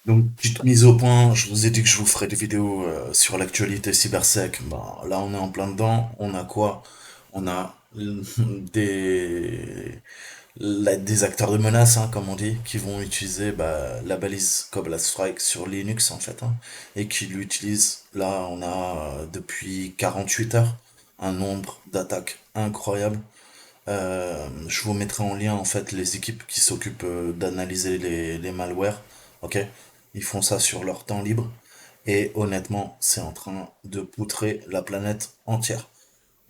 Donc, petite mise au point, je vous ai dit que je vous ferai des vidéos sur l'actualité cybersec. Bah, là, on est en plein dedans. On a quoi? On a des, des acteurs de menace, hein, comme on dit, qui vont utiliser la balise Cobalt Strike sur Linux, en fait, hein, et qui l'utilisent. Là, on a depuis 48 heures un nombre d'attaques incroyable. Je vous mettrai en lien en fait les équipes qui s'occupent d'analyser les malwares. Ok? Ils font ça sur leur temps libre. Et honnêtement, c'est en train de poutrer la planète entière.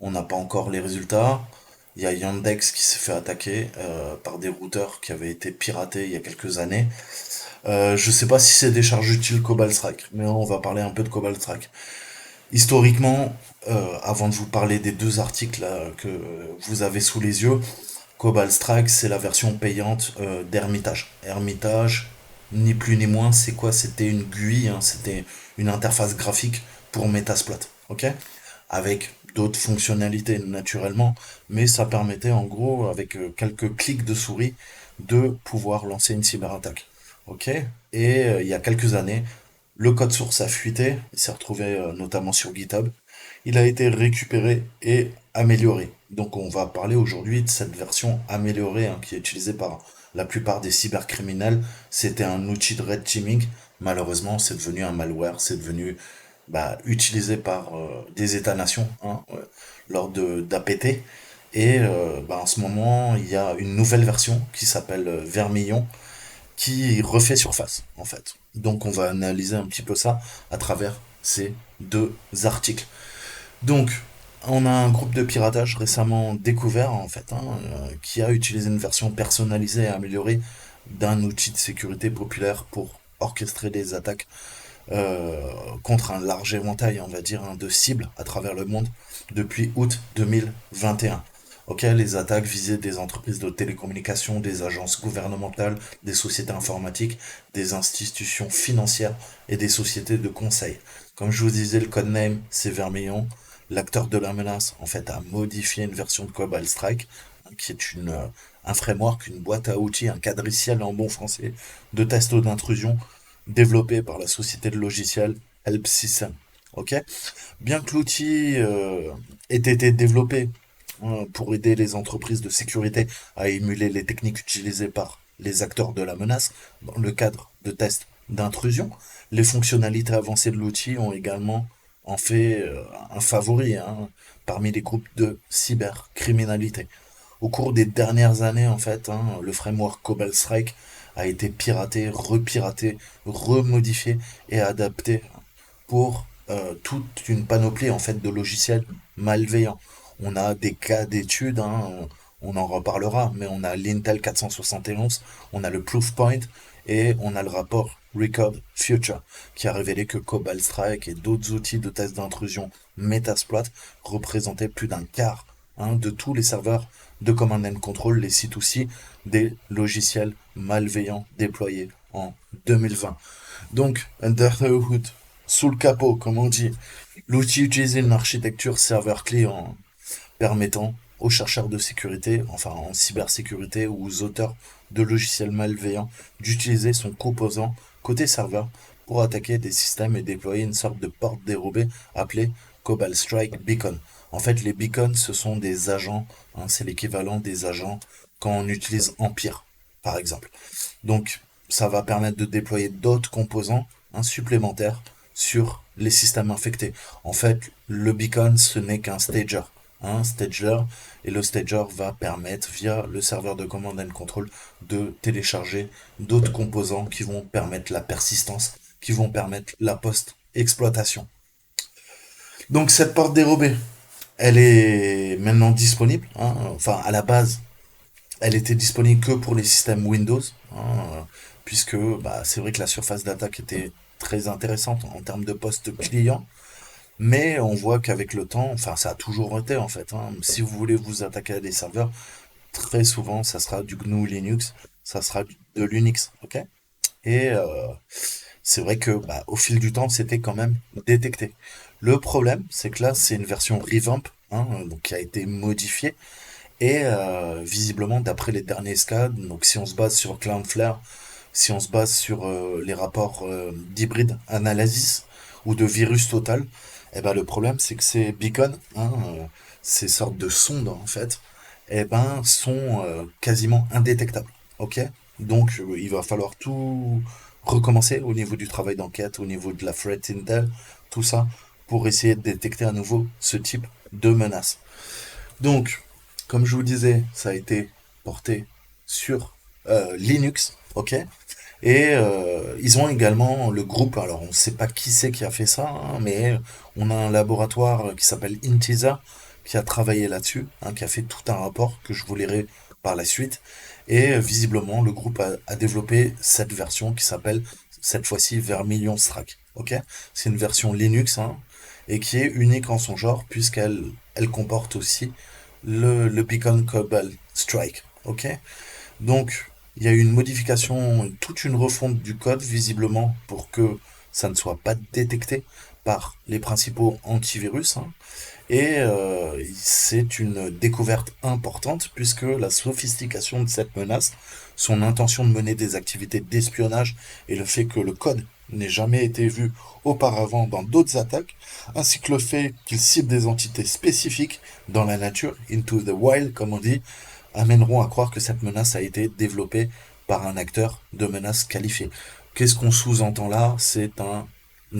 On n'a pas encore les résultats. Il y a Yandex qui s'est fait attaquer par des routeurs qui avaient été piratés il y a quelques années. Je sais pas si c'est des charges utiles Cobalt Strike, mais on va parler un peu de Cobalt Strike. Historiquement, avant de vous parler des deux articles là, que vous avez sous les yeux, Cobalt Strike, c'est la version payante d'Hermitage. Hermitage, ni plus ni moins, c'est quoi? C'était une GUI, hein, c'était une interface graphique pour Metasploit, ok? Avec d'autres fonctionnalités naturellement, mais ça permettait en gros, avec quelques clics de souris, de pouvoir lancer une cyberattaque, ok? Et il y a quelques années, le code source a fuité, il s'est retrouvé notamment sur GitHub. Il a été récupéré et amélioré. Donc on va parler aujourd'hui de cette version améliorée hein, qui est utilisée par la plupart des cybercriminels. C'était un outil de red teaming. Malheureusement, c'est devenu un malware, c'est devenu utilisé par des États-nations hein, lors d'APT. Et en ce moment, il y a une nouvelle version qui s'appelle Vermillon qui refait surface, en fait. Donc on va analyser un petit peu ça à travers ces deux articles. Donc, on a un groupe de piratage récemment découvert, en fait, hein, qui a utilisé une version personnalisée et améliorée d'un outil de sécurité populaire pour orchestrer des attaques contre un large éventail, on va dire, hein, de cibles à travers le monde depuis août 2021. Ok, les attaques visaient des entreprises de télécommunications, des agences gouvernementales, des sociétés informatiques, des institutions financières et des sociétés de conseil. Comme je vous disais, le codename, c'est Vermillon. L'acteur de la menace, en fait, a modifié une version de Cobalt Strike, hein, qui est un framework, une boîte à outils, un cadriciel en bon français de test d'intrusion développé par la société de logiciels Help System. Ok? Bien que l'outil ait été développé pour aider les entreprises de sécurité à émuler les techniques utilisées par les acteurs de la menace dans le cadre de tests d'intrusion, les fonctionnalités avancées de l'outil ont également en fait un favori hein, parmi les groupes de cybercriminalité. Au cours des dernières années, en fait, hein, le framework Cobalt Strike a été piraté, repiraté, remodifié et adapté pour toute une panoplie en fait de logiciels malveillants. On a des cas d'études, hein, on en reparlera, mais on a l'Intel 471, on a le Proofpoint et on a le rapport Record Future qui a révélé que Cobalt Strike et d'autres outils de test d'intrusion Metasploit représentaient plus d'un quart hein, de tous les serveurs de Command and Control, les sites aussi des logiciels malveillants déployés en 2020. Donc, under the hood, sous le capot, comme on dit, l'outil utilise une architecture serveur-client permettant aux chercheurs de sécurité, enfin en cybersécurité ou aux auteurs de logiciels malveillants d'utiliser son composant côté serveur pour attaquer des systèmes et déployer une sorte de porte dérobée appelée Cobalt Strike Beacon. En fait, les beacons, ce sont des agents, hein, c'est l'équivalent des agents quand on utilise Empire, par exemple. Donc, ça va permettre de déployer d'autres composants hein, supplémentaires sur les systèmes infectés. En fait, le beacon, ce n'est qu'un stager. Un stager, et le stager va permettre, via le serveur de command and control, de télécharger d'autres composants qui vont permettre la persistance, qui vont permettre la post-exploitation. Donc cette porte dérobée, elle est maintenant disponible. Hein, enfin, à la base, elle était disponible que pour les systèmes Windows, hein, puisque c'est vrai que la surface d'attaque était très intéressante en termes de poste client, mais on voit qu'avec le temps, enfin ça a toujours été en fait, hein, si vous voulez vous attaquer à des serveurs, très souvent ça sera du GNU Linux, ça sera de l'Unix, ok? Et c'est vrai que au fil du temps, c'était quand même détecté. Le problème, c'est que là, c'est une version revamp, hein, donc qui a été modifiée, et visiblement, d'après les derniers scans, donc si on se base sur Cloudflare, si on se base sur les rapports d'hybride analysis ou de virus total, eh ben, le problème, c'est que ces beacons, hein, ces sortes de sondes, en fait, eh ben, sont quasiment indétectables. Ok? Donc, il va falloir tout recommencer au niveau du travail d'enquête, au niveau de la threat intel, tout ça, pour essayer de détecter à nouveau ce type de menace. Donc, comme je vous disais, ça a été porté sur Linux, ok? Et ils ont également le groupe, alors on ne sait pas qui c'est qui a fait ça, hein, mais on a un laboratoire qui s'appelle Intesa qui a travaillé là-dessus, hein, qui a fait tout un rapport que je vous lirai par la suite. Et visiblement, le groupe a développé cette version qui s'appelle cette fois-ci Vermilion Strike. Ok? C'est une version Linux, hein, et qui est unique en son genre puisqu'elle comporte aussi le Beacon Cobalt Strike. Ok? Donc, il y a eu une modification, toute une refonte du code, visiblement, pour que ça ne soit pas détecté par les principaux antivirus, hein. Et c'est une découverte importante, puisque la sophistication de cette menace, son intention de mener des activités d'espionnage et le fait que le code n'ait jamais été vu auparavant dans d'autres attaques, ainsi que le fait qu'il cible des entités spécifiques dans la nature, into the wild, comme on dit, amèneront à croire que cette menace a été développée par un acteur de menace qualifié. Qu'est-ce qu'on sous-entend là? C'est un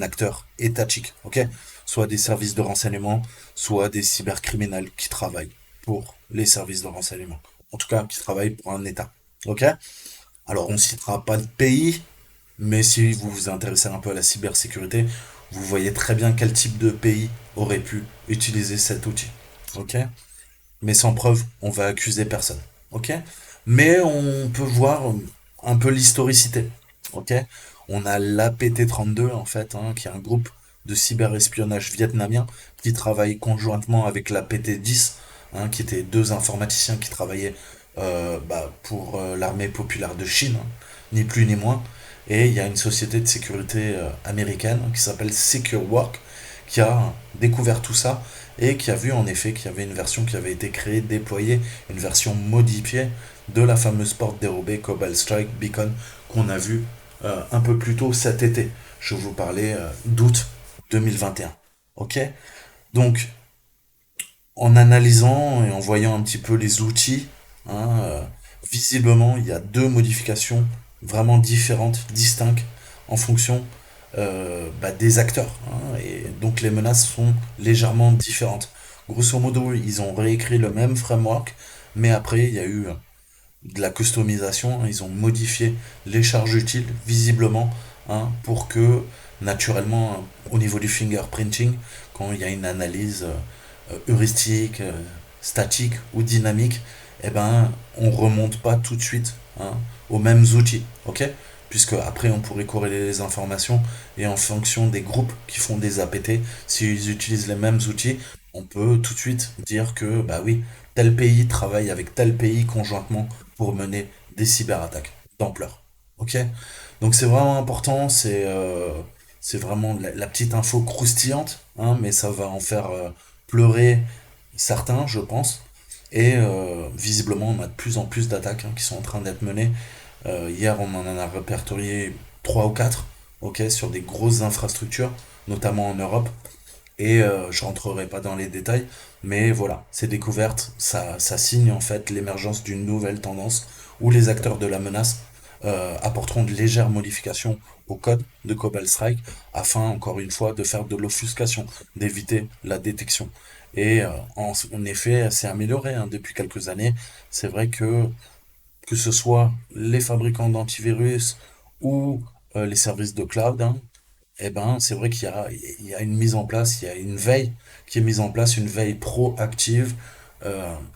acteur étatique, ok? Soit des services de renseignement, soit des cybercriminels qui travaillent pour les services de renseignement. En tout cas, qui travaillent pour un État, ok? Alors, on ne citera pas de pays, mais si vous vous intéressez un peu à la cybersécurité, vous voyez très bien quel type de pays aurait pu utiliser cet outil, ok? Mais sans preuve, on va accuser personne. Ok? Mais on peut voir un peu l'historicité. Ok? On a l'APT-32, en fait, hein, qui est un groupe de cyberespionnage vietnamien qui travaille conjointement avec l'APT-10, hein, qui étaient deux informaticiens qui travaillaient pour l'armée populaire de Chine, hein, ni plus ni moins. Et il y a une société de sécurité américaine qui s'appelle SecureWork qui a découvert tout ça et qui a vu en effet qu'il y avait une version qui avait été créée, déployée, une version modifiée de la fameuse porte dérobée Cobalt Strike Beacon qu'on a vu un peu plus tôt cet été. Je vous parlais d'août 2021. Ok? Donc, en analysant et en voyant un petit peu les outils, hein, visiblement, il y a deux modifications vraiment différentes, distinctes, en fonction des acteurs, hein, et donc les menaces sont légèrement différentes. Grosso modo, ils ont réécrit le même framework, mais après, il y a eu de la customisation, hein, ils ont modifié les charges utiles, visiblement, hein, pour que, naturellement, au niveau du fingerprinting, quand il y a une analyse heuristique, statique ou dynamique, eh ben, on remonte pas tout de suite, hein, aux mêmes outils, ok? Puisque après on pourrait corréler les informations et en fonction des groupes qui font des APT, s'ils utilisent les mêmes outils, on peut tout de suite dire que bah oui, tel pays travaille avec tel pays conjointement pour mener des cyberattaques d'ampleur. Ok? Donc c'est vraiment important, c'est vraiment la petite info croustillante, hein, mais ça va en faire pleurer certains, je pense. Et visiblement, on a de plus en plus d'attaques, hein, qui sont en train d'être menées. Hier, on en a répertorié 3 ou 4, ok, sur des grosses infrastructures, notamment en Europe. Et je rentrerai pas dans les détails, mais voilà, ces découvertes, ça signe en fait l'émergence d'une nouvelle tendance où les acteurs de la menace apporteront de légères modifications au code de Cobalt Strike afin, encore une fois, de faire de l'offuscation, d'éviter la détection. Et en effet, c'est amélioré, hein, depuis quelques années. C'est vrai que ce soit les fabricants d'antivirus ou les services de cloud, hein, eh ben, c'est vrai qu'il y a une mise en place, il y a une veille qui est mise en place, une veille proactive,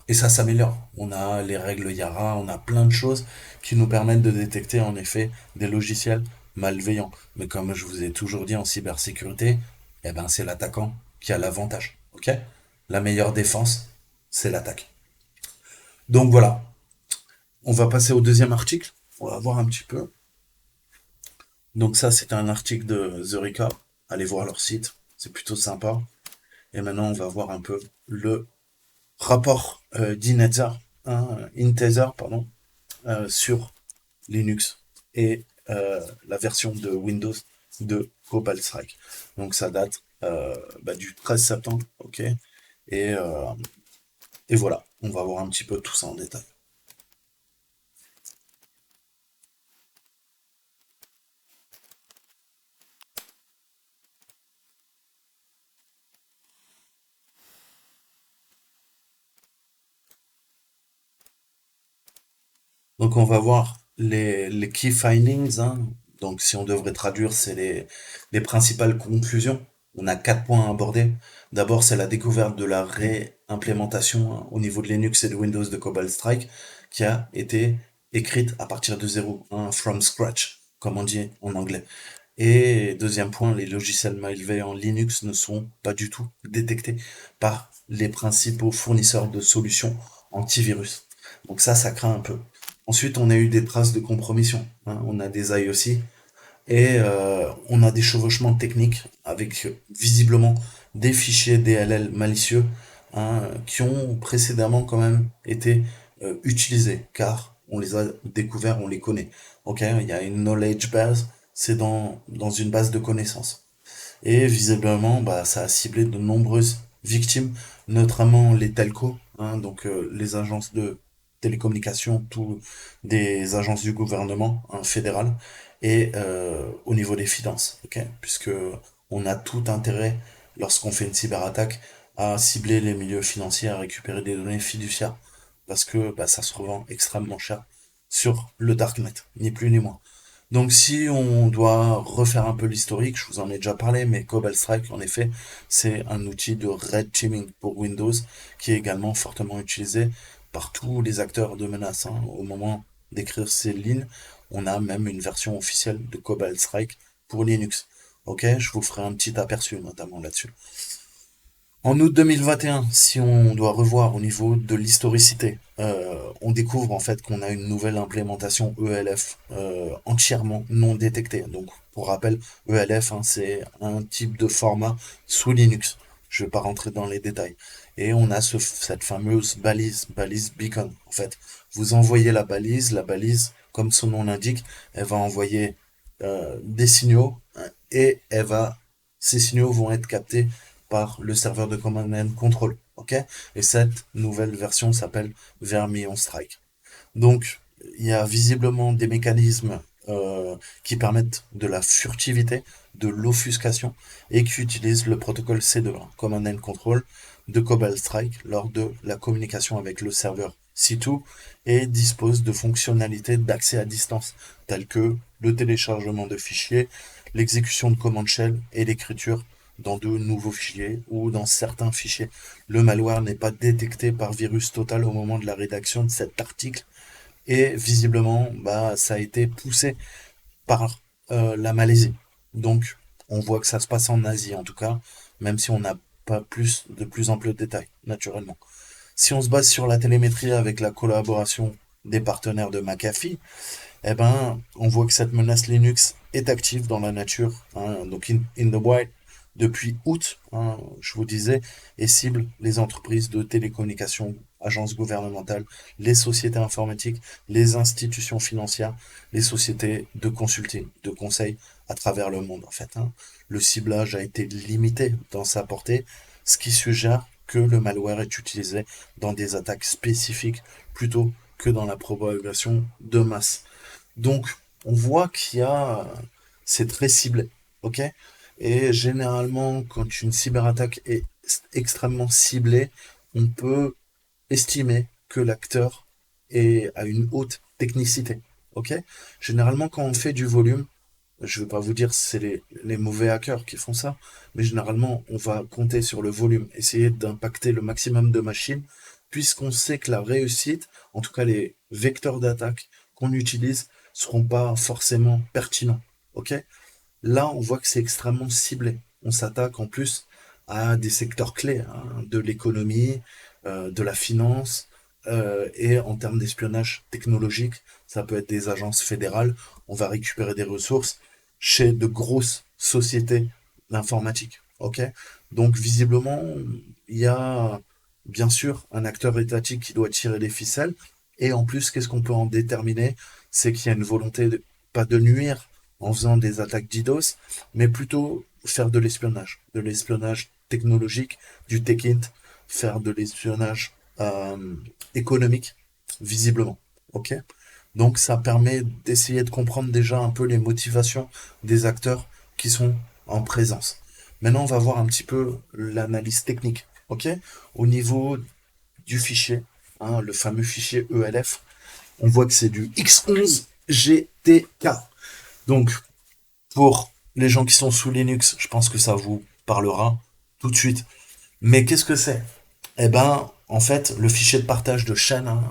et ça s'améliore. On a les règles Yara, on a plein de choses qui nous permettent de détecter en effet des logiciels malveillants. Mais comme je vous ai toujours dit en cybersécurité, eh ben, c'est l'attaquant qui a l'avantage. Ok? La meilleure défense, c'est l'attaque. Donc voilà, on va passer au deuxième article. On va voir un petit peu. Donc ça, c'est un article de The Record. Allez voir leur site, c'est plutôt sympa. Et maintenant, on va voir un peu le rapport d'Inether, hein, Intezar, pardon, sur Linux et la version de Windows de Cobalt Strike. Donc ça date du 13 septembre, ok? Et, euh, et voilà, on va voir un petit peu tout ça en détail. Donc on va voir les key findings, hein. Donc si on devrait traduire, c'est les principales conclusions. On a 4 points à aborder. D'abord, c'est la découverte de la réimplémentation, hein, au niveau de Linux et de Windows de Cobalt Strike qui a été écrite à partir de zéro, hein, from scratch, comme on dit en anglais. Et deuxième point, les logiciels malveillants Linux ne sont pas du tout détectés par les principaux fournisseurs de solutions antivirus. Donc ça craint un peu. Ensuite, on a eu des traces de compromission, hein. On a des IOC et on a des chevauchements techniques avec visiblement des fichiers DLL malicieux, hein, qui ont précédemment quand même été utilisés, car on les a découverts, on les connaît. Ok, il y a une knowledge base, c'est dans une base de connaissances. Et visiblement, bah, ça a ciblé de nombreuses victimes, notamment les telcos, hein, donc les agences de télécommunications, tous des agences du gouvernement, hein, fédéral, et au niveau des finances, ok, puisque on a tout intérêt, lorsqu'on fait une cyberattaque, à cibler les milieux financiers, à récupérer des données fiduciaires, parce que bah, ça se revend extrêmement cher sur le darknet, ni plus ni moins. Donc si on doit refaire un peu l'historique, je vous en ai déjà parlé, mais Cobalt Strike, en effet, c'est un outil de red teaming pour Windows qui est également fortement utilisé par tous les acteurs de menace, hein. Au moment d'écrire ces lignes, on a même une version officielle de Cobalt Strike pour Linux. Ok, je vous ferai un petit aperçu notamment là-dessus. En août 2021, si on doit revoir au niveau de l'historicité, on découvre en fait qu'on a une nouvelle implémentation ELF entièrement non détectée. Donc, pour rappel, ELF, hein, c'est un type de format sous Linux. Je ne vais pas rentrer dans les détails. Et on a cette fameuse balise beacon. En fait, vous envoyez la balise, comme son nom l'indique, elle va envoyer des signaux, hein, et ces signaux vont être captés par le serveur de command and control. Ok, et cette nouvelle version s'appelle Vermillon Strike. Donc, il y a visiblement des mécanismes qui permettent de la furtivité, de l'offuscation, et qui utilisent le protocole C2, hein, Command and Control, de Cobalt Strike lors de la communication avec le serveur C2, et dispose de fonctionnalités d'accès à distance, telles que le téléchargement de fichiers, l'exécution de commandes shell et l'écriture dans de nouveaux fichiers ou dans certains fichiers. Le malware n'est pas détecté par Virus Total au moment de la rédaction de cet article, et visiblement, bah, ça a été poussé par la Malaisie. Donc, on voit que ça se passe en Asie, en tout cas, même si on n'a pas de plus amples détails, naturellement. Si on se base sur la télémétrie avec la collaboration des partenaires de McAfee, eh ben, on voit que cette menace Linux est active dans la nature, hein, donc in the wild, depuis août, hein, je vous disais, et cible les entreprises de télécommunications, agences gouvernementales, les sociétés informatiques, les institutions financières, les sociétés de consulting, de conseil à travers le monde, en fait, hein. Le ciblage a été limité dans sa portée, ce qui suggère que le malware est utilisé dans des attaques spécifiques plutôt que dans la propagation de masse. Donc, on voit c'est très ciblé, ok? Et généralement, quand une cyberattaque est extrêmement ciblée, on peut estimer que l'acteur est à une haute technicité, ok? Généralement, quand on fait du volume, je ne vais pas vous dire que c'est les mauvais hackers qui font ça, mais généralement, on va compter sur le volume, essayer d'impacter le maximum de machines, puisqu'on sait que la réussite, en tout cas les vecteurs d'attaque qu'on utilise, seront pas forcément pertinents. Ok? Là, on voit que c'est extrêmement ciblé. On s'attaque en plus à des secteurs clés, hein, de l'économie, de la finance, et en termes d'espionnage technologique, ça peut être des agences fédérales. On va récupérer des ressources chez de grosses sociétés d'informatique. Ok? Donc visiblement, il y a bien sûr un acteur étatique qui doit tirer les ficelles. Et en plus, qu'est-ce qu'on peut en déterminer? C'est qu'il y a une volonté pas de nuire en faisant des attaques DDoS, mais plutôt faire de l'espionnage technologique, du tech-int, faire de l'espionnage économique, visiblement. Ok? Donc ça permet d'essayer de comprendre déjà un peu les motivations des acteurs qui sont en présence. Maintenant, on va voir un petit peu l'analyse technique. Ok? Au niveau du fichier, hein, le fameux fichier ELF, on voit que c'est du X11 GTK. Donc, pour les gens qui sont sous Linux, je pense que ça vous parlera tout de suite. Mais qu'est-ce que c'est? Eh ben, en fait, le fichier de partage de chaîne, hein,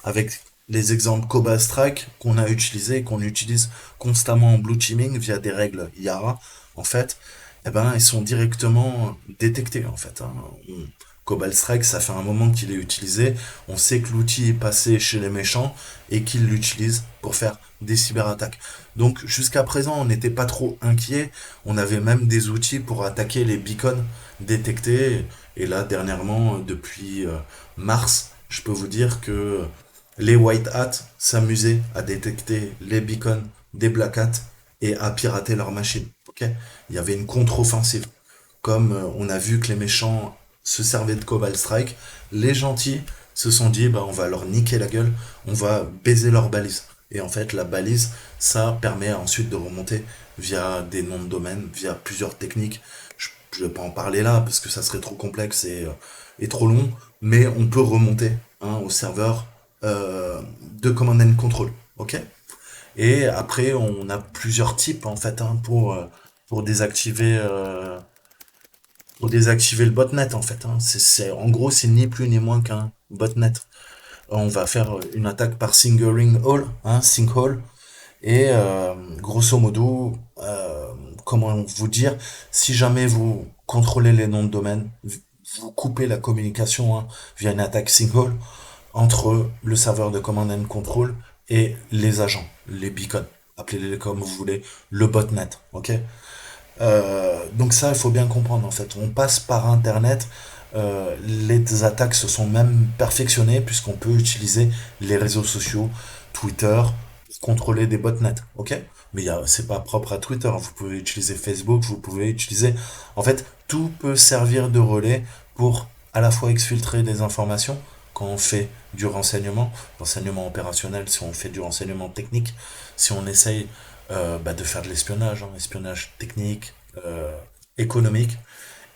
avec les exemples Cobalt Strike qu'on a utilisé et qu'on utilise constamment en blue teaming via des règles Yara, en fait, eh ben, ils sont directement détectés, en fait. Hein. Cobalt Strike, ça fait un moment qu'il est utilisé. On sait que l'outil est passé chez les méchants et qu'ils l'utilisent pour faire des cyberattaques. Donc jusqu'à présent, on n'était pas trop inquiet. On avait même des outils pour attaquer les beacons détectés. Et là, dernièrement, depuis mars, je peux vous dire que les White Hats s'amusaient à détecter les beacons des Black Hats et à pirater leurs machines. Ok, il y avait une contre-offensive. Comme on a vu que les méchants se servaient de Cobalt Strike, les gentils se sont dit bah on va leur niquer la gueule, on va baiser leur balise. Et en fait la balise, ça permet ensuite de remonter via des noms de domaine, via plusieurs techniques. Je vais pas en parler là parce que ça serait trop complexe et trop long, mais on peut remonter hein, au serveur de Command and Control. Ok. Et après on a plusieurs types en fait hein, pour désactiver le botnet en fait. Hein. En gros, c'est ni plus ni moins qu'un botnet. On va faire une attaque par singling all, hein, sinkhole, et grosso modo, comment vous dire, si jamais vous contrôlez les noms de domaine, vous coupez la communication hein, via une attaque sinkhole entre le serveur de command and control et les agents, les beacons, appelez-les comme vous voulez, le botnet, ok. Donc ça, il faut bien comprendre en fait. On passe par Internet. Les attaques se sont même perfectionnées puisqu'on peut utiliser les réseaux sociaux, Twitter, pour contrôler des botnets. Ok? Mais c'est pas propre à Twitter. Vous pouvez utiliser Facebook, vous pouvez utiliser. En fait, tout peut servir de relais pour à la fois exfiltrer des informations quand on fait du renseignement opérationnel, si on fait du renseignement technique, si on essaye de faire de l'espionnage, hein, espionnage technique, économique,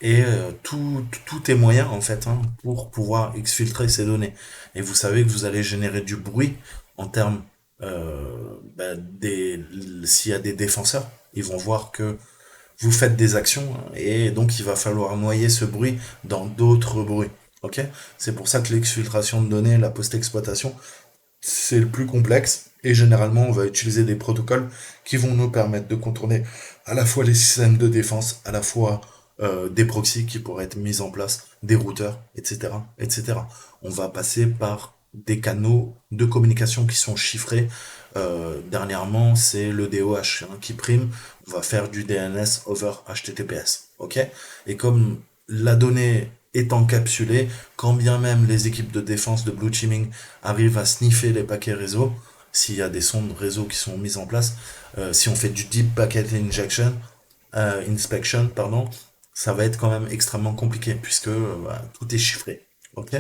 et tout est moyen en fait hein, pour pouvoir exfiltrer ces données. Et vous savez que vous allez générer du bruit en termes s'il y a des défenseurs, ils vont voir que vous faites des actions hein, et donc il va falloir noyer ce bruit dans d'autres bruits. Ok? C'est pour ça que l'exfiltration de données, la post-exploitation, c'est le plus complexe et généralement on va utiliser des protocoles qui vont nous permettre de contourner à la fois les systèmes de défense, à la fois des proxys qui pourraient être mis en place, des routeurs, etc., etc. On va passer par des canaux de communication qui sont chiffrés. Dernièrement, c'est le DOH hein, qui prime. On va faire du DNS over HTTPS. Ok? Et comme la donnée est encapsulée, quand bien même les équipes de défense de blue teaming arrivent à sniffer les paquets réseau, s'il y a des sondes réseau qui sont mises en place, si on fait du deep packet inspection, pardon, ça va être quand même extrêmement compliqué puisque tout est chiffré. Ok?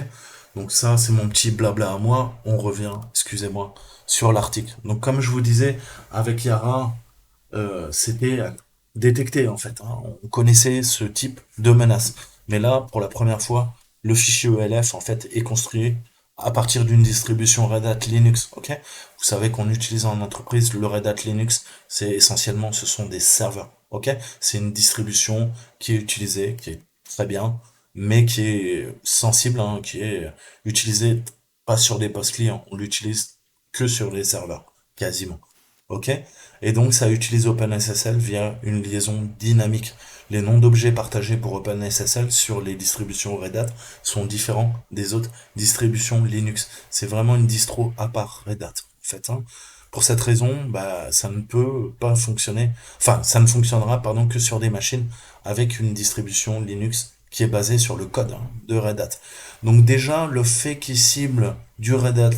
Donc ça, c'est mon petit blabla à moi. On revient, excusez-moi, sur l'article. Donc comme je vous disais, avec Yara, c'était détecté en fait. Hein. On connaissait ce type de menace. Mais là, pour la première fois, le fichier ELF en fait est construit à partir d'une distribution Red Hat Linux. Ok? Vous savez qu'on utilise en entreprise le Red Hat Linux. C'est essentiellement, ce sont des serveurs. Ok? C'est une distribution qui est utilisée, qui est très bien, mais qui est sensible, hein, qui est utilisée pas sur des postes clients. On l'utilise que sur les serveurs, quasiment. Ok? Et donc ça utilise OpenSSL via une liaison dynamique. Les noms d'objets partagés pour OpenSSL sur les distributions Red Hat sont différents des autres distributions Linux. C'est vraiment une distro à part Red Hat, en fait. Hein. Pour cette raison, ça ne peut pas fonctionner, enfin, ça ne fonctionnera, pardon, que sur des machines avec une distribution Linux qui est basée sur le code hein, de Red Hat. Donc déjà, le fait qu'il cible du Red Hat,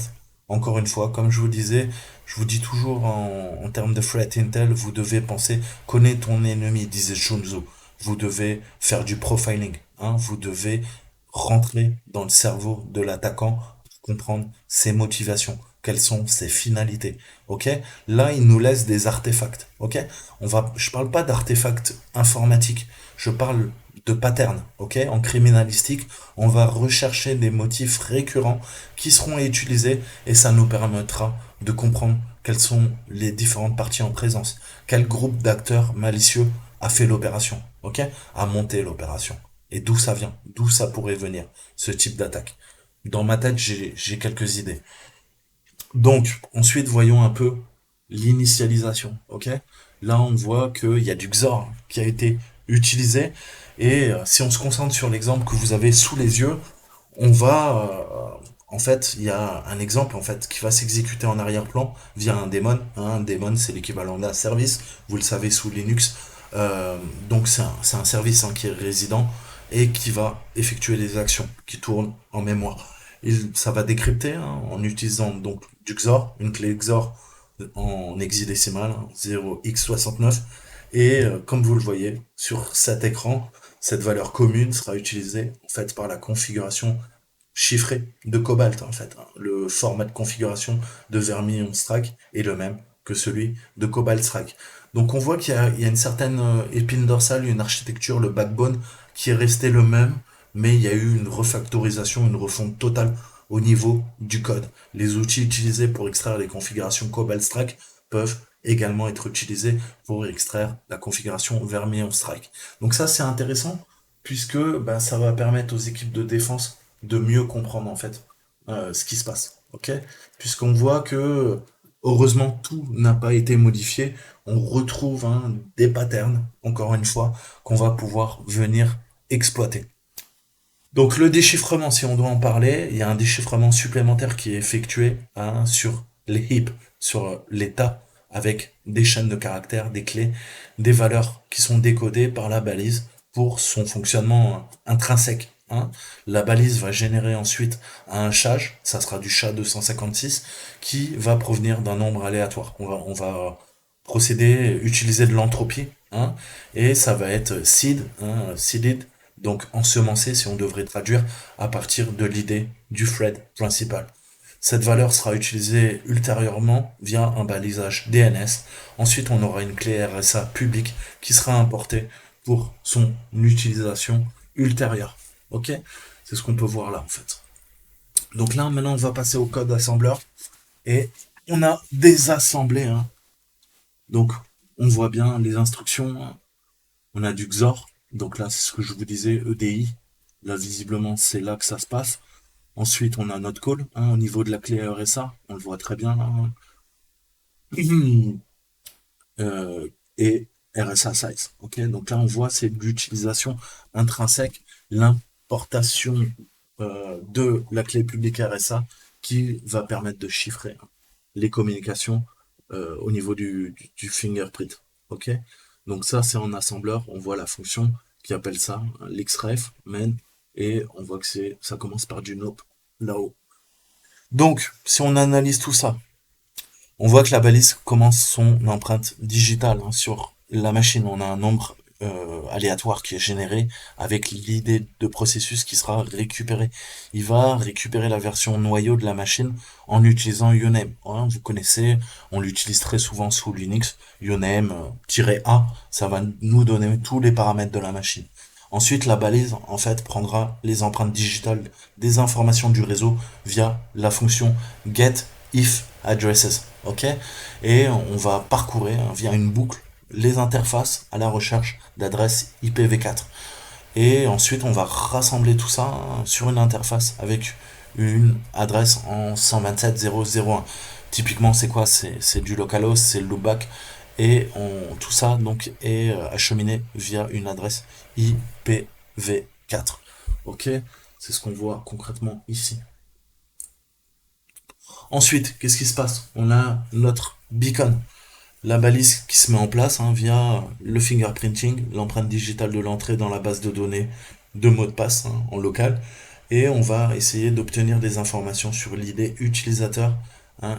encore une fois, comme je vous disais, Je vous dis toujours en termes de threat intel, vous devez penser, connais ton ennemi, disait Sun Tzu. Vous devez faire du profiling, hein, vous devez rentrer dans le cerveau de l'attaquant pour comprendre ses motivations, quelles sont ses finalités. Ok? Là, il nous laisse des artefacts. Ok? Je parle pas d'artefacts informatiques, je parle de patterns. Ok? En criminalistique, on va rechercher des motifs récurrents qui seront utilisés et ça nous permettra de comprendre quelles sont les différentes parties en présence, quel groupe d'acteurs malicieux a fait l'opération, ok, a monté l'opération, et d'où ça vient, d'où ça pourrait venir, ce type d'attaque. Dans ma tête, j'ai quelques idées. Donc, ensuite, voyons un peu l'initialisation, ok. Là, on voit qu'il y a du XOR qui a été utilisé, et si on se concentre sur l'exemple que vous avez sous les yeux, on va en fait, il y a un exemple en fait qui va s'exécuter en arrière-plan via un daemon. Un daemon, c'est l'équivalent d'un service. Vous le savez sous Linux. Donc c'est un service hein, qui est résident et qui va effectuer des actions qui tournent en mémoire. Ça va décrypter hein, en utilisant donc du XOR, une clé XOR en hexadécimal, hein, 0x69. Et comme vous le voyez sur cet écran, cette valeur commune sera utilisée en fait par la configuration chiffrée de Cobalt en fait. Le format de configuration de Vermilion Strike est le même que celui de Cobalt Strike. Donc on voit qu'il y a une certaine épine dorsale, une architecture, le backbone qui est resté le même, mais il y a eu une refactorisation, une refonte totale au niveau du code. Les outils utilisés pour extraire les configurations Cobalt Strike peuvent également être utilisés pour extraire la configuration Vermilion Strike. Donc ça c'est intéressant puisque bah, ça va permettre aux équipes de défense de mieux comprendre en fait ce qui se passe. Ok? Puisqu'on voit que heureusement tout n'a pas été modifié, on retrouve hein, des patterns, encore une fois, qu'on va pouvoir venir exploiter. Donc le déchiffrement, si on doit en parler, il y a un déchiffrement supplémentaire qui est effectué hein, sur les heaps, sur l'état, avec des chaînes de caractères, des clés, des valeurs qui sont décodées par la balise pour son fonctionnement intrinsèque. Hein. La balise va générer ensuite un hash, ça sera du SHA-256, qui va provenir d'un nombre aléatoire. On va procéder, utiliser de l'entropie, hein, et ça va être seed, hein, seeded, donc ensemencé si on devrait traduire à partir de l'idée du thread principal. Cette valeur sera utilisée ultérieurement via un balisage DNS. Ensuite, on aura une clé RSA publique qui sera importée pour son utilisation ultérieure. Ok? C'est ce qu'on peut voir là en fait. Donc là, maintenant, on va passer au code assembleur et on a désassemblé. Hein. Donc, on voit bien les instructions. Hein. On a du XOR. Donc là, c'est ce que je vous disais, EDI. Là, visiblement, c'est là que ça se passe. Ensuite, on a notre call hein, au niveau de la clé RSA. On le voit très bien là. Hein. Et RSA size. Ok, donc là, on voit c'est l'utilisation intrinsèque, l'importation de la clé publique RSA qui va permettre de chiffrer hein, les communications au niveau du fingerprint. Ok, donc ça, c'est en assembleur. On voit la fonction qui appelle ça hein, l'xref, main, et on voit que ça commence par du nope là-haut. Donc, si on analyse tout ça, on voit que la balise commence son empreinte digitale hein, sur la machine. On a un nombre aléatoire qui est généré avec l'idée de processus qui sera récupéré. Il va récupérer la version noyau de la machine en utilisant uname. Hein, vous connaissez, on l'utilise très souvent sous Linux. Uname-A, ça va nous donner tous les paramètres de la machine. Ensuite, la balise, en fait, prendra les empreintes digitales des informations du réseau via la fonction getIfAddresses. Ok? Et on va parcourir hein, via une boucle les interfaces à la recherche d'adresses IPv4. Et ensuite, on va rassembler tout ça hein, sur une interface avec une adresse en 127.0.0.1. Typiquement, c'est quoi? C'est du localhost, c'est le loopback. Et tout ça donc est acheminé via une adresse IPv4. Ok, c'est ce qu'on voit concrètement ici. Ensuite, qu'est-ce qui se passe? On a notre beacon, la balise qui se met en place hein, via le fingerprinting, l'empreinte digitale de l'entrée dans la base de données de mot de passe en local. Et on va essayer d'obtenir des informations sur l'ID utilisateur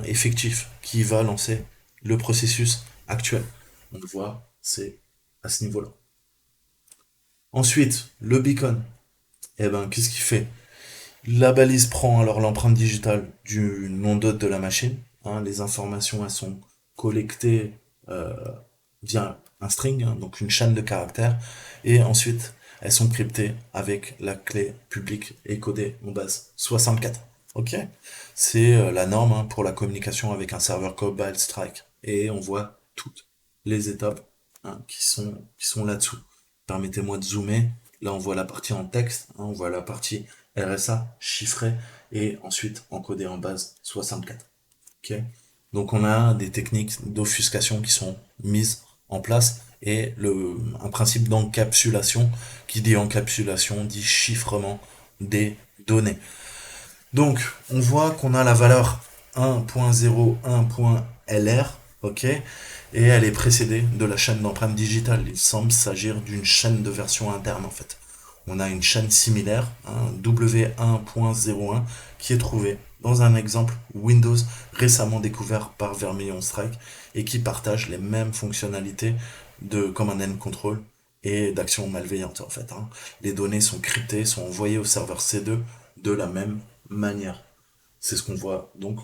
effectif qui va lancer le processus actuel. On le voit, c'est à ce niveau-là. Ensuite, le beacon. Eh ben, qu'est-ce qu'il fait? La balise prend alors l'empreinte digitale du nom d'hôte de la machine. Les informations, elles sont collectées euh, via un string, donc une chaîne de caractères, et ensuite elles sont cryptées avec la clé publique et codée en base 64. Ok? C'est la norme pour la communication avec un serveur Cobalt Strike. Et on voit toutes les étapes qui sont là-dessous. Permettez-moi de zoomer. Là, on voit la partie en texte, on voit la partie RSA chiffrée et ensuite encodée en base 64. Ok. Donc on a des techniques d'offuscation qui sont mises en place et un principe d'encapsulation qui dit encapsulation dit chiffrement des données. Donc on voit qu'on a la valeur 1.01.lr, ok, et elle est précédée de la chaîne d'empreinte digitale. Il semble s'agir d'une chaîne de version interne en fait. On a une chaîne similaire, W1.01, qui est trouvée dans un exemple Windows récemment découvert par Vermilion Strike et qui partage les mêmes fonctionnalités de Command and Control et d'actions malveillantes en fait. Les données sont cryptées, sont envoyées au serveur C2 de la même manière. C'est ce qu'on voit donc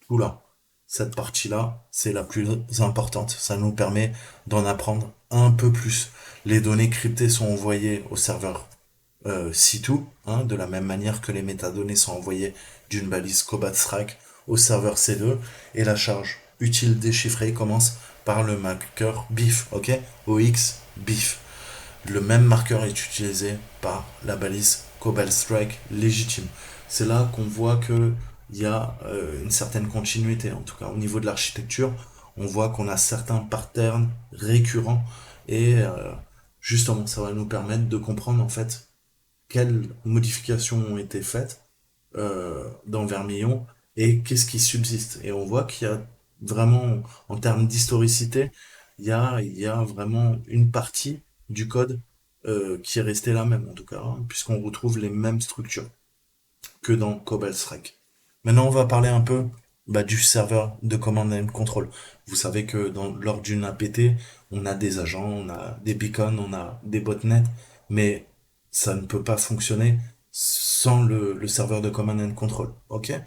tout là. Cette partie-là, c'est la plus importante. Ça nous permet d'en apprendre un peu plus. Les données cryptées sont envoyées au serveur C2, de la même manière que les métadonnées sont envoyées d'une balise Cobalt Strike au serveur C2, et la charge utile déchiffrée commence par le marqueur BIF, ok? OX BIF. Le même marqueur est utilisé par la balise Cobalt Strike légitime. C'est là qu'on voit que il y a une certaine continuité, en tout cas au niveau de l'architecture, on voit qu'on a certains patterns récurrents et justement ça va nous permettre de comprendre en fait quelles modifications ont été faites dans Vermillon et qu'est-ce qui subsiste. Et on voit qu'il y a vraiment, en termes d'historicité, il y a vraiment une partie du code qui est restée la même, en tout cas, puisqu'on retrouve les mêmes structures que dans Cobalt Strike. Maintenant, on va parler un peu du serveur de command and control. Vous savez que lors d'une APT, on a des agents, on a des beacons, on a des botnets, mais ça ne peut pas fonctionner sans le serveur de command and control. Ok?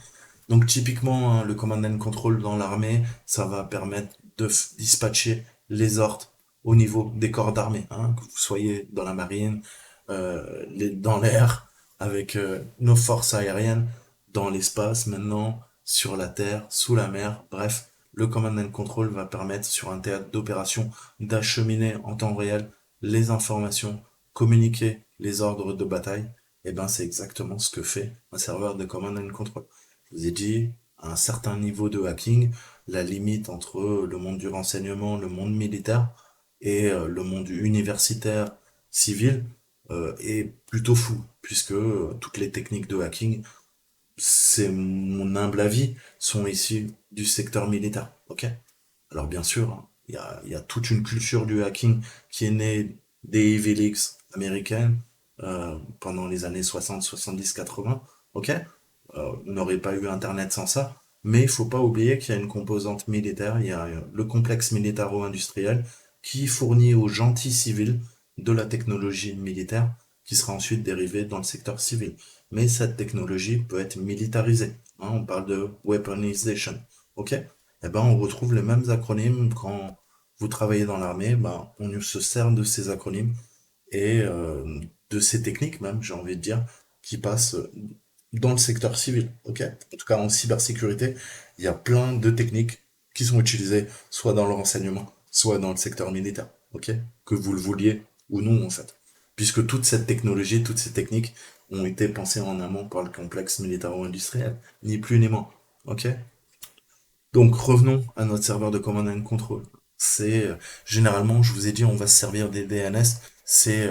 Donc typiquement, le command and control dans l'armée, ça va permettre de dispatcher les ordres au niveau des corps d'armée, que vous soyez dans la marine, dans l'air, avec nos forces aériennes, dans l'espace maintenant, sur la terre, sous la mer, bref, le command and control va permettre sur un théâtre d'opération d'acheminer en temps réel les informations, communiquer les ordres de bataille. Et ben c'est exactement ce que fait un serveur de command and control. Je vous ai dit, à un certain niveau de hacking, la limite entre le monde du renseignement, le monde militaire et le monde universitaire civil est plutôt fou, puisque toutes les techniques de hacking, c'est mon humble avis, sont issues du secteur militaire. Ok? Alors bien sûr, il y a toute une culture du hacking qui est née des Ivy Leagues américaines pendant les années 60, 70, 80. Ok? On n'aurait pas eu Internet sans ça. Mais il faut pas oublier qu'il y a une composante militaire, il y a le complexe militaro-industriel qui fournit aux gentils civils de la technologie militaire qui sera ensuite dérivée dans le secteur civil. Mais cette technologie peut être militarisée. On parle de weaponization. Ok? Eh ben, on retrouve les mêmes acronymes quand vous travaillez dans l'armée. Ben, on se sert de ces acronymes et de ces techniques même, j'ai envie de dire, qui passent dans le secteur civil. Ok? En tout cas, en cybersécurité, il y a plein de techniques qui sont utilisées soit dans le renseignement, soit dans le secteur militaire. Ok? Que vous le vouliez ou non, en fait. Puisque toute cette technologie, toutes ces techniques ont été pensées en amont par le complexe militaro-industriel. Ni plus ni moins. Ok? Donc revenons à notre serveur de command and control. C'est généralement, je vous ai dit, on va se servir des DNS, c'est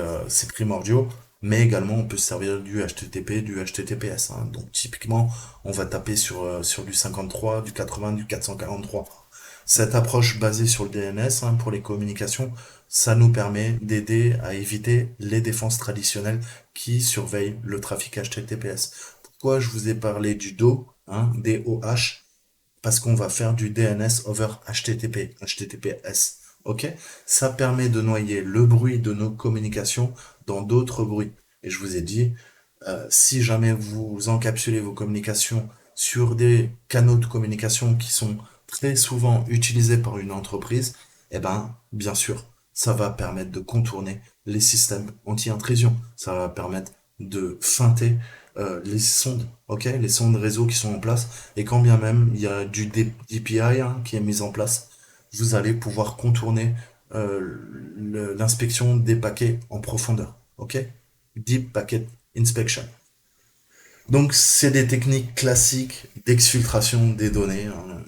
primordial, mais également on peut se servir du HTTP, du HTTPS. Donc typiquement, on va taper sur du 53, du 80, du 443. Cette approche basée sur le DNS pour les communications, ça nous permet d'aider à éviter les défenses traditionnelles qui surveillent le trafic HTTPS. Pourquoi je vous ai parlé du DO, DOH? parce qu'on va faire du DNS over HTTP, HTTPS. Ok? Ça permet de noyer le bruit de nos communications dans d'autres bruits. Et je vous ai dit, si jamais vous encapsulez vos communications sur des canaux de communication qui sont très souvent utilisés par une entreprise, eh ben, bien sûr, ça va permettre de contourner les systèmes anti-intrusion. Ça va permettre de feinter les sondes, ok, les sondes réseau qui sont en place. Et quand bien même il y a du DPI hein, qui est mis en place, vous allez pouvoir contourner l'inspection des paquets en profondeur, ok? Deep Packet Inspection. Donc, c'est des techniques classiques d'exfiltration des données hein,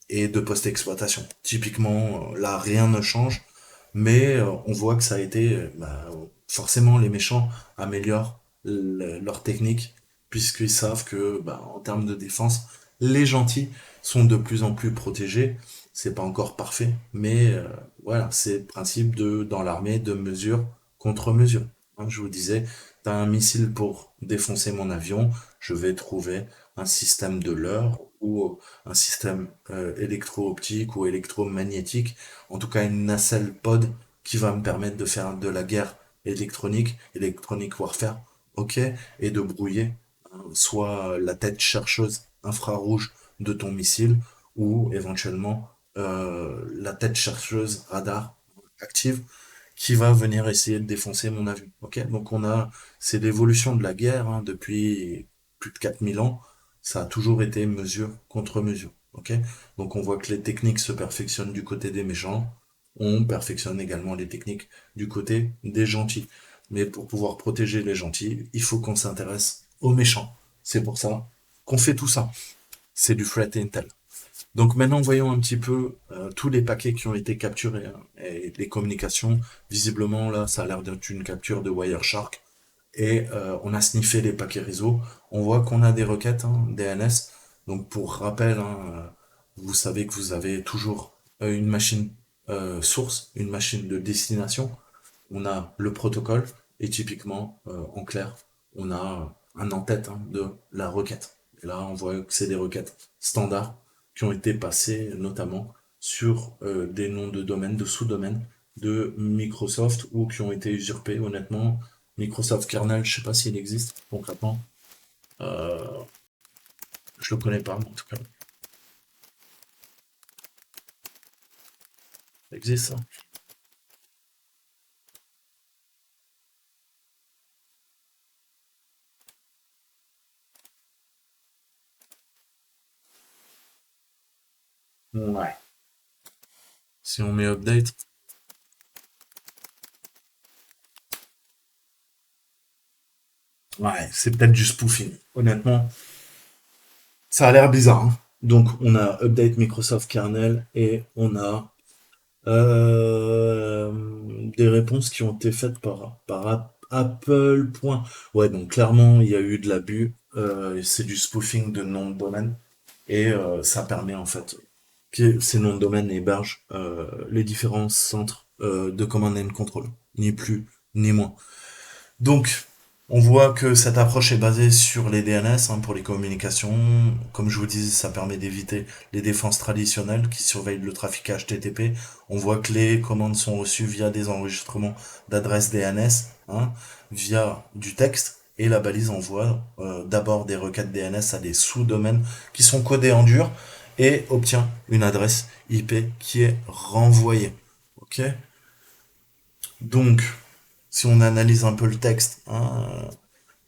et de post-exploitation. Typiquement, là, rien ne change, mais on voit que ça a été, forcément, les méchants améliorent leur technique puisqu'ils savent que, en termes de défense, les gentils sont de plus en plus protégés. C'est pas encore parfait, mais voilà, c'est le principe de dans l'armée de mesure contre mesure. Hein, je vous disais, t'as un missile pour défoncer mon avion, je vais trouver un système de leurre ou un système électro-optique ou électromagnétique, en tout cas une nacelle pod qui va me permettre de faire de la guerre électronique, électronique warfare, ok, et de brouiller hein, soit la tête chercheuse infrarouge de ton missile ou éventuellement la tête chercheuse radar active qui va venir essayer de défoncer mon avion. Ok, donc c'est l'évolution de la guerre hein, depuis plus de 4000 ans. Ça a toujours été mesure contre mesure. Ok, donc on voit que les techniques se perfectionnent du côté des méchants. On perfectionne également les techniques du côté des gentils. Mais pour pouvoir protéger les gentils, il faut qu'on s'intéresse aux méchants. C'est pour ça qu'on fait tout ça. C'est du threat intel. Donc maintenant, voyons un petit peu tous les paquets qui ont été capturés hein, et les communications. Visiblement, là, ça a l'air d'être une capture de Wireshark. Et on a sniffé les paquets réseau. On voit qu'on a des requêtes hein, DNS. Donc pour rappel, hein, vous savez que vous avez toujours une machine source, une machine de destination. On a le protocole et typiquement, en clair, on a un en-tête hein, de la requête. Et là, on voit que c'est des requêtes standards qui ont été passées notamment sur des noms de domaines, de sous-domaines de Microsoft ou qui ont été usurpés. Honnêtement, Microsoft Kernel, je sais pas s'il existe concrètement. Euh, je le connais pas, mais en tout cas. Ça existe ça? Ouais. Si on met update, ouais, c'est peut-être du spoofing. Honnêtement, ça a l'air bizarre. Hein. Donc, on a update Microsoft Kernel et on a euh, des réponses qui ont été faites par Apple. Ouais, donc clairement, il y a eu de l'abus. C'est du spoofing de nom de domaine et ça permet en fait que ces noms de domaine hébergent les différents centres de command and control, ni plus ni moins. Donc, on voit que cette approche est basée sur les DNS hein, pour les communications. Comme je vous disais, ça permet d'éviter les défenses traditionnelles qui surveillent le trafic HTTP. On voit que les commandes sont reçues via des enregistrements d'adresses DNS, hein, via du texte. Et la balise envoie d'abord des requêtes DNS à des sous-domaines qui sont codés en dur et obtient une adresse IP qui est renvoyée. Ok? Donc, si on analyse un peu le texte, hein,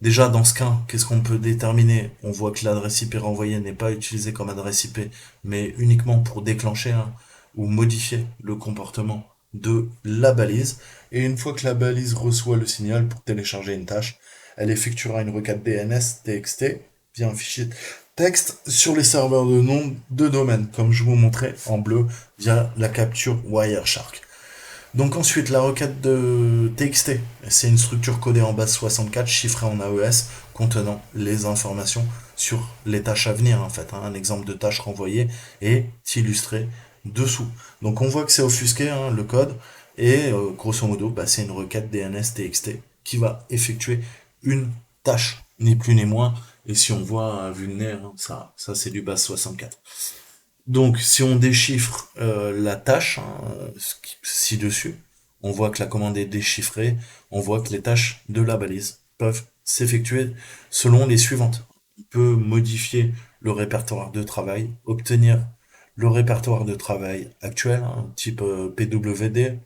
déjà dans ce cas, qu'est-ce qu'on peut déterminer? On voit que l'adresse IP renvoyée n'est pas utilisée comme adresse IP, mais uniquement pour déclencher hein, ou modifier le comportement de la balise. Et une fois que la balise reçoit le signal pour télécharger une tâche, elle effectuera une requête DNS TXT via un fichier texte sur les serveurs de nom de domaine, comme je vous montrais en bleu via la capture Wireshark. Donc ensuite, la requête de TXT, c'est une structure codée en base 64 chiffrée en AES contenant les informations sur les tâches à venir en fait. Hein. Un exemple de tâche renvoyée est illustré dessous. Donc on voit que c'est offusqué hein, le code et grosso modo, c'est une requête DNS TXT qui va effectuer une tâche, ni plus ni moins. Et si on voit un vulnère, hein, ça c'est du base 64. Donc, si on déchiffre la tâche ci-dessus, on voit que la commande est déchiffrée, on voit que les tâches de la balise peuvent s'effectuer selon les suivantes. On peut modifier le répertoire de travail, obtenir le répertoire de travail actuel, type PWD,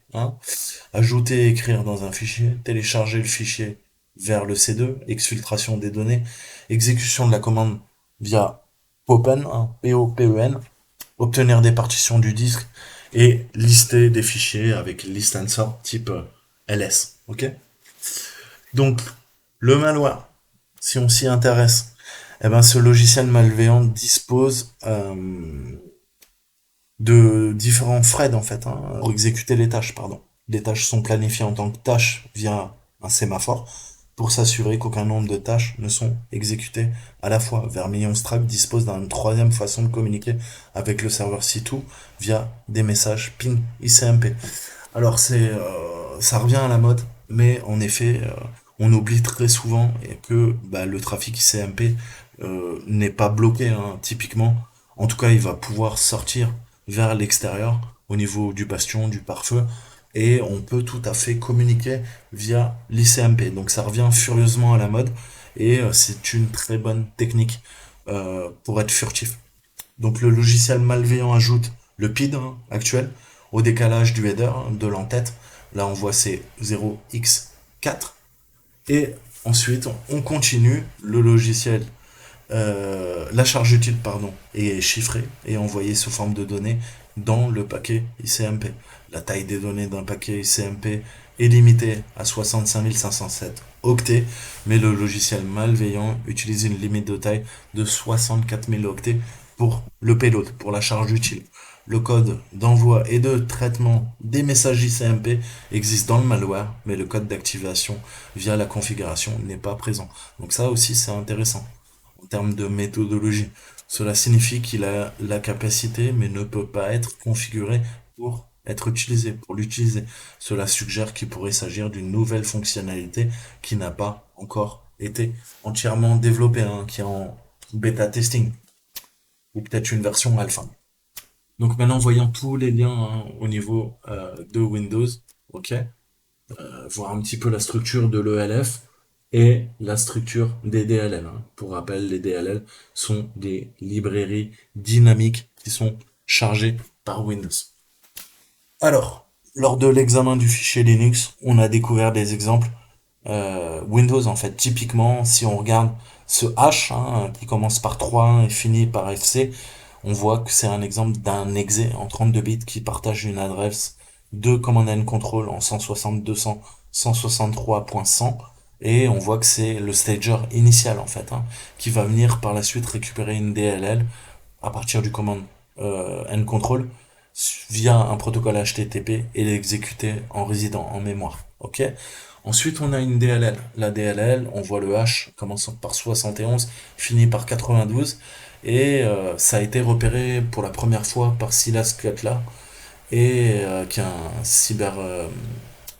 ajouter et écrire dans un fichier, télécharger le fichier vers le C2, exfiltration des données, exécution de la commande via Popen, P-O-P-E-N, obtenir des partitions du disque et lister des fichiers avec list and sort type ls. Ok. Donc le malware, si on s'y intéresse, eh ben ce logiciel malveillant dispose de différents threads en fait pour exécuter les tâches. Pardon. Les tâches sont planifiées en tant que tâches via un sémaphore pour s'assurer qu'aucun nombre de tâches ne sont exécutées à la fois. Vermillon Strap dispose d'une troisième façon de communiquer avec le serveur C2 via des messages ping ICMP. Alors ça revient à la mode, mais en effet, on oublie très souvent que le trafic ICMP n'est pas bloqué, typiquement. En tout cas, il va pouvoir sortir vers l'extérieur au niveau du bastion, du pare-feu, et on peut tout à fait communiquer via l'ICMP. Donc ça revient furieusement à la mode, et c'est une très bonne technique pour être furtif. Donc le logiciel malveillant ajoute le PID actuel au décalage du header de l'entête. Là on voit c'est 0x4. Et ensuite on continue. Le logiciel, la charge utile pardon, est chiffrée et envoyée sous forme de données dans le paquet ICMP. La taille des données d'un paquet ICMP est limitée à 65 507 octets, mais le logiciel malveillant utilise une limite de taille de 64 000 octets pour le payload, pour la charge utile. Le code d'envoi et de traitement des messages ICMP existe dans le malware, mais le code d'activation via la configuration n'est pas présent. Donc ça aussi c'est intéressant en termes de méthodologie. Cela signifie qu'il a la capacité mais ne peut pas être configuré pour être utilisé, pour l'utiliser. Cela suggère qu'il pourrait s'agir d'une nouvelle fonctionnalité qui n'a pas encore été entièrement développée, qui est en bêta testing, ou peut-être une version alpha. Donc maintenant, voyons tous les liens au niveau de Windows, ok, voir un petit peu la structure de l'ELF et la structure des DLL. Pour rappel, les DLL sont des librairies dynamiques qui sont chargées par Windows. Alors, lors de l'examen du fichier Linux, on a découvert des exemples Windows en fait. Typiquement, si on regarde ce H qui commence par 3 et finit par FC, on voit que c'est un exemple d'un exe en 32 bits qui partage une adresse de command and control en 162.163.100 et on voit que c'est le stager initial en fait qui va venir par la suite récupérer une DLL à partir du command and control via un protocole HTTP et l'exécuter en résident en mémoire. Ok. Ensuite, on a une DLL. La DLL, on voit le H commençant par 71, finit par 92, et ça a été repéré pour la première fois par Silas Cutler, et qui est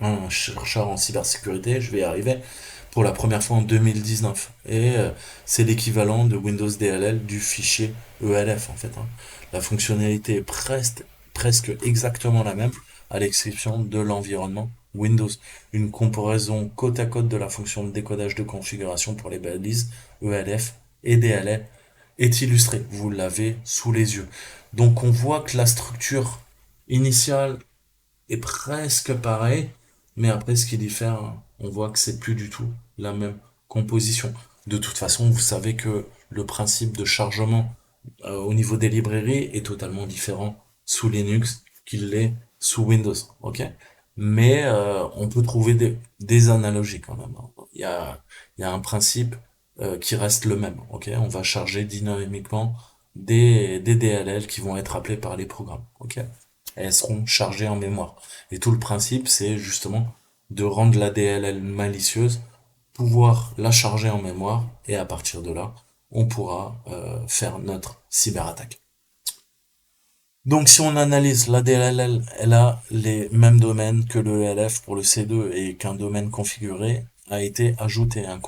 un chercheur en cybersécurité, je vais y arriver, pour la première fois en 2019. Et c'est l'équivalent de Windows DLL du fichier ELF en fait. La fonctionnalité est presque exactement la même, à l'exception de l'environnement Windows. Une comparaison côte à côte de la fonction de décodage de configuration pour les balises ELF et DLL est illustrée. Vous l'avez sous les yeux. Donc on voit que la structure initiale est presque pareille, mais après ce qui diffère, on voit que c'est plus du tout la même composition. De toute façon, vous savez que le principe de chargement au niveau des librairies est totalement différent sous Linux qu'il l'est sous Windows, ok? Mais on peut trouver des analogies quand même. Il y a un principe qui reste le même, ok? On va charger dynamiquement des DLL qui vont être appelés par les programmes, ok? Elles seront chargées en mémoire. Et tout le principe, c'est justement de rendre la DLL malicieuse, pouvoir la charger en mémoire, et à partir de là, on pourra faire notre cyberattaque. Donc si on analyse la DLL, elle a les mêmes domaines que le ELF pour le C2 et qu'un domaine configuré a été ajouté, un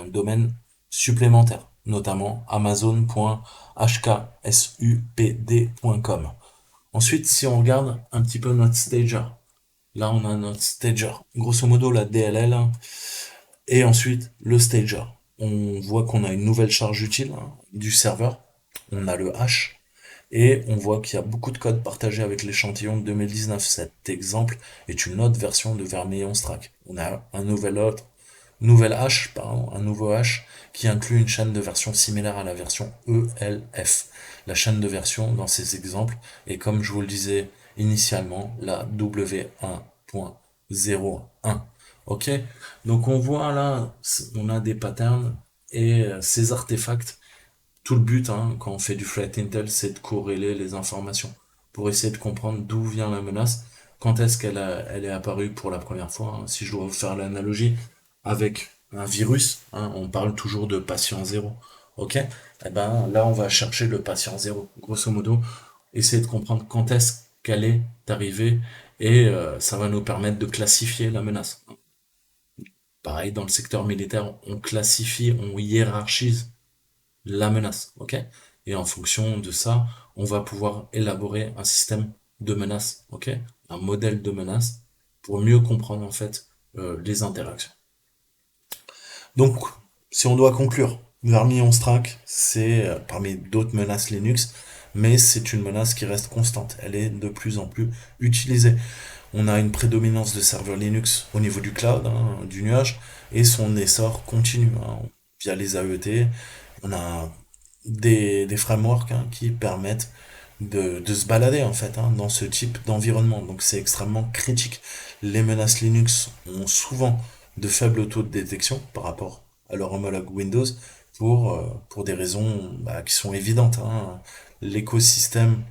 domaine supplémentaire. notamment amazon.hksupd.com. Ensuite, si on regarde un petit peu notre stager, là on a notre stager, grosso modo la DLL, et ensuite le stager. On voit qu'on a une nouvelle charge utile du serveur, on a le hash, et on voit qu'il y a beaucoup de code partagé avec l'échantillon de 2019. Cet exemple est une autre version de Vermillon Strack. On a un nouvel hash, pardon, un nouveau hash qui inclut une chaîne de version similaire à la version ELF. La chaîne de version dans ces exemples est, comme je vous le disais initialement, la W1.01. Ok? Donc on voit là, on a des patterns et ces artefacts, tout le but, quand on fait du threat intel, c'est de corréler les informations pour essayer de comprendre d'où vient la menace, quand est-ce elle est apparue pour la première fois. Si je dois vous faire l'analogie avec un virus, on parle toujours de patient zéro. Ok? Eh ben là, on va chercher le patient zéro. Grosso modo, essayer de comprendre quand est-ce qu'elle est arrivée et ça va nous permettre de classifier la menace. Pareil, dans le secteur militaire, on classifie, on hiérarchise la menace, ok? Et en fonction de ça, on va pouvoir élaborer un système de menace, ok? Un modèle de menace pour mieux comprendre en fait les interactions. Donc, si on doit conclure, Vermillon Strack, c'est parmi d'autres menaces Linux, mais c'est une menace qui reste constante. Elle est de plus en plus utilisée. On a une prédominance de serveurs Linux au niveau du cloud, du nuage, et son essor continue via les AET. On a des frameworks qui permettent de se balader en fait dans ce type d'environnement. Donc c'est extrêmement critique. Les menaces Linux ont souvent de faibles taux de détection par rapport à leur homologue Windows pour des raisons qui sont évidentes. L'écosystème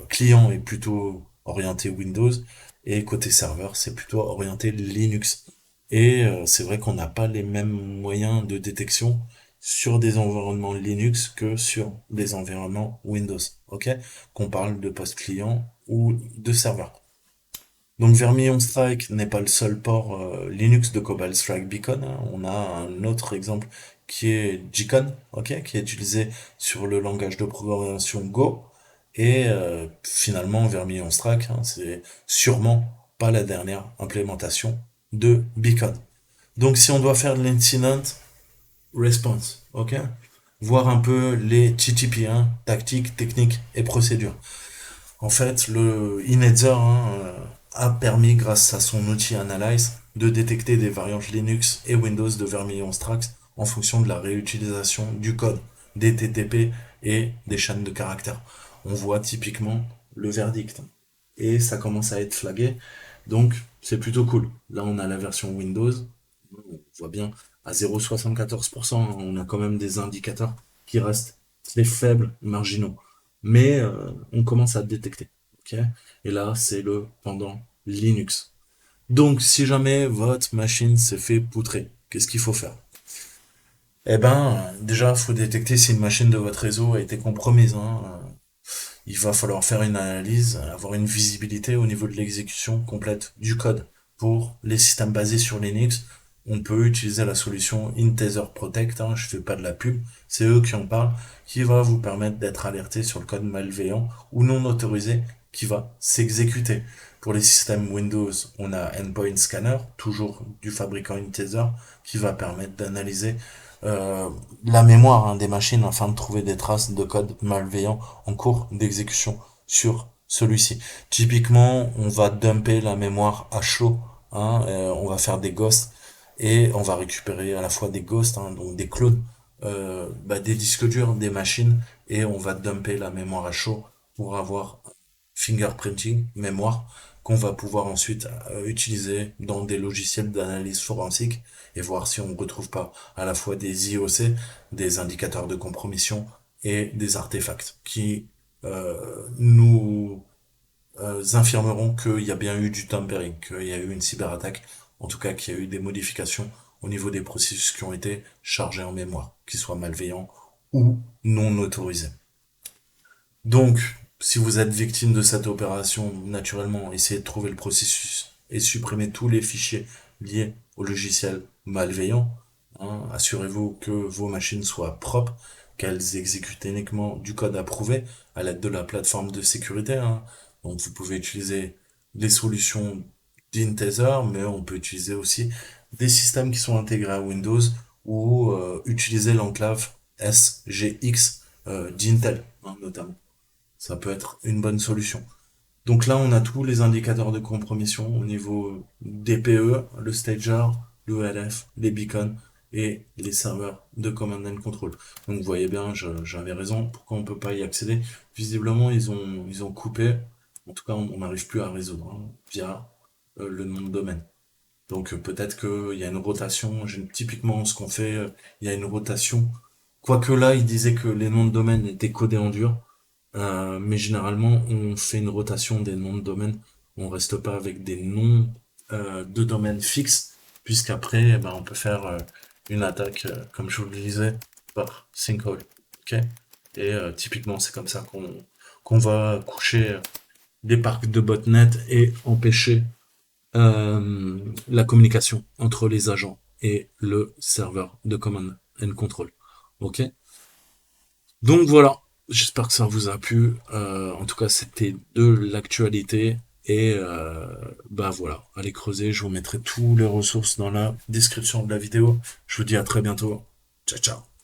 client est plutôt orienté Windows et côté serveur c'est plutôt orienté Linux. Et c'est vrai qu'on n'a pas les mêmes moyens de détection sur des environnements Linux que sur des environnements Windows, ok? Qu'on parle de poste client ou de serveur. Donc Vermillon Strike n'est pas le seul port Linux de Cobalt Strike Beacon. On a un autre exemple qui est Gcon, ok, qui est utilisé sur le langage de programmation Go. Et finalement, Vermillon Strike, c'est sûrement pas la dernière implémentation de Beacon. Donc si on doit faire de l'incident response, ok, voir un peu les TTP, tactiques, techniques et procédures. En fait, le Inetzer a permis, grâce à son outil Analyze, de détecter des variantes Linux et Windows de Vermillon Strax en fonction de la réutilisation du code, des TTP et des chaînes de caractères. On voit typiquement le verdict. Et ça commence à être flagué. Donc, c'est plutôt cool. Là, on a la version Windows. On voit bien à 0,74%, on a quand même des indicateurs qui restent très faibles, marginaux. Mais on commence à détecter. Ok, et là, c'est le pendant Linux. Donc, si jamais votre machine se fait poutrer, qu'est-ce qu'il faut faire? Eh ben, déjà, il faut détecter si une machine de votre réseau a été compromise. Il va falloir faire une analyse, avoir une visibilité au niveau de l'exécution complète du code. Pour les systèmes basés sur Linux, on peut utiliser la solution Intezer Protect, je fais pas de la pub, c'est eux qui en parlent, qui va vous permettre d'être alerté sur le code malveillant ou non autorisé qui va s'exécuter. Pour les systèmes Windows, on a Endpoint Scanner, toujours du fabricant Intezer, qui va permettre d'analyser euh, la mémoire des machines afin de trouver des traces de code malveillant en cours d'exécution sur celui-ci. Typiquement, on va dumper la mémoire à chaud, on va faire des ghosts et on va récupérer à la fois des ghosts, donc des clones, des disques durs, des machines, et on va dumper la mémoire à chaud pour avoir fingerprinting, mémoire, qu'on va pouvoir ensuite utiliser dans des logiciels d'analyse forensique et voir si on ne retrouve pas à la fois des IOC, des indicateurs de compromission et des artefacts qui nous infirmeront qu'il y a bien eu du tampering, qu'il y a eu une cyberattaque, en tout cas qu'il y a eu des modifications au niveau des processus qui ont été chargés en mémoire, qu'ils soient malveillants ou non autorisés. Donc, si vous êtes victime de cette opération, naturellement, essayez de trouver le processus et supprimer tous les fichiers liés au logiciel malveillant. hein. Assurez-vous que vos machines soient propres, qu'elles exécutent uniquement du code approuvé à l'aide de la plateforme de sécurité, hein. Donc vous pouvez utiliser les solutions d'Intether, mais on peut utiliser aussi des systèmes qui sont intégrés à Windows ou utiliser l'enclave SGX d'Intel, hein, notamment. Ça peut être une bonne solution. Donc là, on a tous les indicateurs de compromission au niveau des PE, le stager, le ELF, les beacons et les serveurs de command and control. Donc vous voyez bien, j'avais raison. Pourquoi on peut pas y accéder? Visiblement, ils ont coupé. En tout cas, on n'arrive plus à résoudre hein, via le nom de domaine. Donc peut-être qu'il y a une rotation. Typiquement, ce qu'on fait, il y a une rotation. Quoique là, il disait que les noms de domaine étaient codés en dur. Mais généralement, on fait une rotation des noms de domaine. On reste pas avec des noms de domaine fixes, puisqu'après, eh ben, on peut faire une attaque, comme je vous le disais, par sinkhole. Ok. Et typiquement, c'est comme ça qu'on va coucher des parcs de botnet et empêcher la communication entre les agents et le serveur de command and control. Ok. Donc voilà, j'espère que ça vous a plu. En tout cas, c'était de l'actualité. Et bah voilà, allez creuser, je vous mettrai toutes les ressources dans la description de la vidéo. Je vous dis à très bientôt. Ciao ciao.